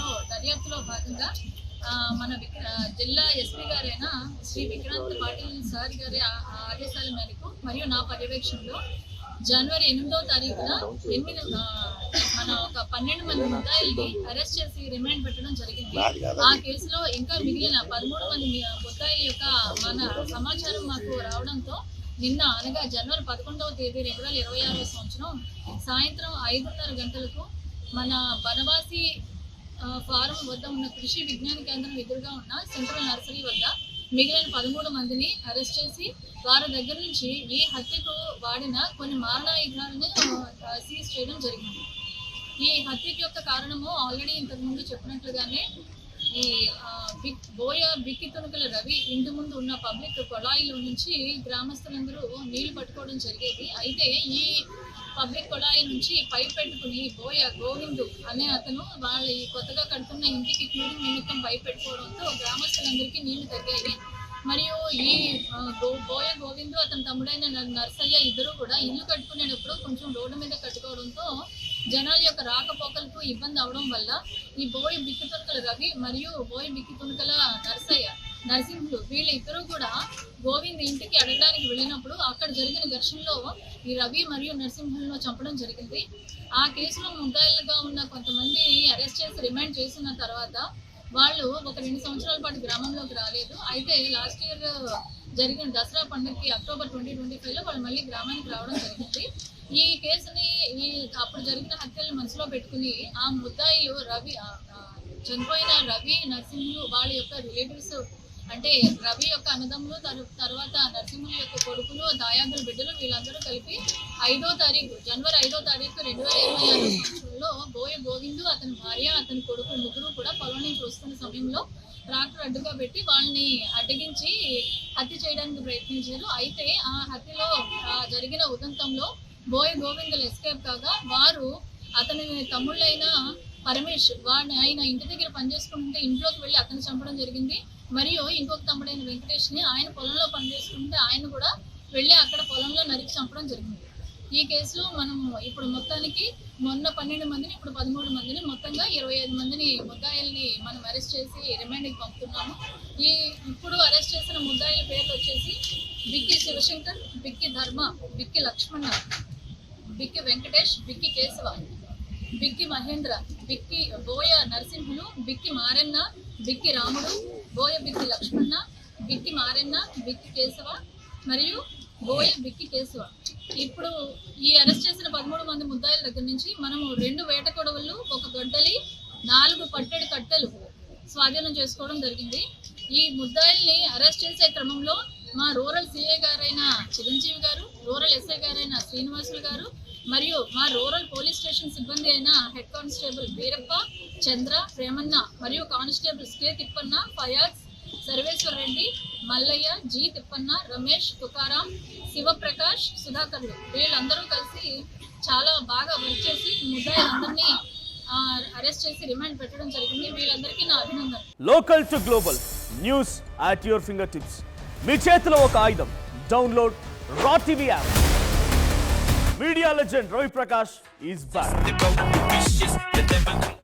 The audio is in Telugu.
కేసులో దర్యాప్తులో భాగంగా మన జిల్లా ఎస్పీ గారైన శ్రీ విక్రాంత్ పాటిల్ సార్ గారి ఆదేశాల మేరకు మరియు నా పర్యవేక్షణలో జనవరి 8వ తారీఖున మన ఒక 12 మంది ముద్దాయిల్ని అరెస్ట్ చేసి రిమాండ్ పెట్టడం జరిగింది. ఆ కేసులో ఇంకా మిగిలిన 13 మంది ముద్దాయిల యొక్క మన సమాచారం మాకు రావడంతో నిన్న అనగా జనవరి 11వ తేదీ 2026వ సంవత్సరం సాయంత్రం 5:30 గంటలకు మన బనవాసి ఫారం వద్ద ఉన్న కృషి విజ్ఞాన కేంద్రం ఎదురుగా ఉన్న సెంట్రల్ నర్సరీ వద్ద మిగిలిన 13 మందిని అరెస్ట్ చేసి వారి దగ్గర నుంచి ఈ హత్యకు వాడిన కొన్ని మారణాయుధాలను సీజ్ చేయడం జరిగింది. ఈ హత్యకు యొక్క కారణము ఆల్రెడీ ఇంతకుముందు చెప్పినట్లుగానే ఈ బిక్కి తుణుకుల రవి ఇంటి ముందు ఉన్న పబ్లిక్ కొళాయిలో నుంచి గ్రామస్తులందరూ నీళ్లు పట్టుకోవడం జరిగేది. అయితే ఈ పబ్లిక్ కొళాయి నుంచి పైప్ పెట్టుకుని గోవిందు అనే అతను వాళ్ళ ఈ కొత్తగా కడుతున్న ఇంటికి క్యూరింగ్ నిమిత్తం పైప్ పెట్టుకోవడంతో గ్రామస్తులందరికీ నీళ్లు తగ్గాయి. మరియు ఈ గోవిందు అతని తమ్ముడైన నర్సయ్య ఇద్దరు కూడా ఇల్లు కట్టుకునేటప్పుడు కొంచెం రోడ్డు మీద కట్టుకోవడంతో జనాల యొక్క రాకపోకలకు ఇబ్బంది అవడం వల్ల ఈ బిక్కి తుణుకల రవి మరియు బిక్కి తుణుకల నరసింహులు వీళ్ళిద్దరూ కూడా గోవింద్ ఇంటికి అడగడానికి వెళ్ళినప్పుడు అక్కడ జరిగిన ఘర్షణలో ఈ రవి మరియు నరసింహులను చంపడం జరిగింది. ఆ కేసులో ముద్దాయిలుగా ఉన్న కొంతమందిని అరెస్ట్ చేసి రిమాండ్ చేసిన తర్వాత వాళ్ళు ఒక 2 సంవత్సరాల పాటు గ్రామంలోకి రాలేదు. అయితే లాస్ట్ ఇయర్ జరిగిన దసరా పండుగకి అక్టోబర్ 2025లో వాళ్ళు మళ్ళీ గ్రామానికి రావడం జరిగింది. ఈ కేసుని అప్పుడు జరిగిన హత్యలను మనసులో పెట్టుకుని ఆ ముద్దాయిలు చనిపోయిన రవి నరసింహులు వాళ్ళ యొక్క రిలేటివ్స్ అంటే రవి యొక్క అన్నదమ్ములు తర్వాత నరసింహుల యొక్క కొడుకులు దాయాదుల బిడ్డలు వీళ్ళందరూ కలిపి జనవరి 5వ తారీఖు 2026 సంవత్సరంలో గోవిందు అతని భార్య అతని కొడుకు ముగ్గురు కూడా పొలం నుంచి వస్తున్న సమయంలో ట్రాక్టర్ అడ్డుగా పెట్టి వాళ్ళని అడ్డగించి హత్య చేయడానికి ప్రయత్నించారు. అయితే ఆ హత్యలో జరిగిన ఉదంతంలో గోవిందులు ఎస్కేప్ కాగా వారు అతని తమ్ముళ్ళైన పరమేష్ ఆయన ఇంటి దగ్గర పనిచేసుకుంటే ఇంట్లోకి వెళ్ళి అతను చంపడం జరిగింది. మరియు ఇంకొక తమ్ముడైన వెంకటేష్ని ఆయన పొలంలో పనిచేసుకుంటే ఆయన కూడా వెళ్ళి అక్కడ పొలంలో నరికి చంపడం జరిగింది. ఈ కేసులో మనం ఇప్పుడు మొత్తానికి మొన్న 12 మందిని ఇప్పుడు 13 మందిని మొత్తంగా 25 మందిని ముద్దాయిల్ని మనం అరెస్ట్ చేసి రిమాండ్కి పంపుతున్నాము. ఇప్పుడు అరెస్ట్ చేసిన ముద్దాయిల పేర్లు వచ్చేసి బిక్కి శివశంకర్, బిక్కి ధర్మ, బిక్కి లక్ష్మణ, బిక్కి వెంకటేష్, బిక్కి కేశవ, బిక్కి మహేంద్ర, బిక్కి నరసింహులు, బిక్కి మారెన్న, బిక్కి రాముడు, బిక్కి లక్ష్మణ, బిక్కి మారెన్న, బిక్కి కేశవ మరియు బిక్కి కేశవ. ఇప్పుడు ఈ అరెస్ట్ చేసిన 13 మంది ముద్దాయిల దగ్గర నుంచి మనము 2 వేట కొడవళ్ళు, 1 గొడ్డలి, 4 పట్టెడు కట్టెలు స్వాధీనం చేసుకోవడం జరిగింది. ఈ ముద్దాయిల్ని అరెస్ట్ చేసే క్రమంలో మా రూరల్ సిఐ గారైన చిరంజీవి గారు, రూరల్ ఎస్ఐ గారైన శ్రీనివాసులు గారు మరియు మా రూరల్ పోలీస్ స్టేషన్ సిబ్బంది అయిన హెడ్ కానిస్టేబుల్ వీరప్ప, చంద్ర, ప్రేమన్న మరియు constables K Thippanna, Fayaz, Sarveshwar Reddy, Mallaiah, G Thippanna, Ramesh, Tukaram, Shivaprakash, సుధాకర్లు వీళ్ళందరూ కలిసి చాలా బాగా వర్క్ చేసి ముద్దాయిలందరినీ అరెస్ట్ చేసి రిమాండ్ పెట్టడం జరిగింది. వీళ్ళందరికీ నా అభినందనలు. Local to global news at your fingertips. మీ చేతిలో ఒక ఆయుధం. Download raw TV app. Media legend Ravi Prakash is back.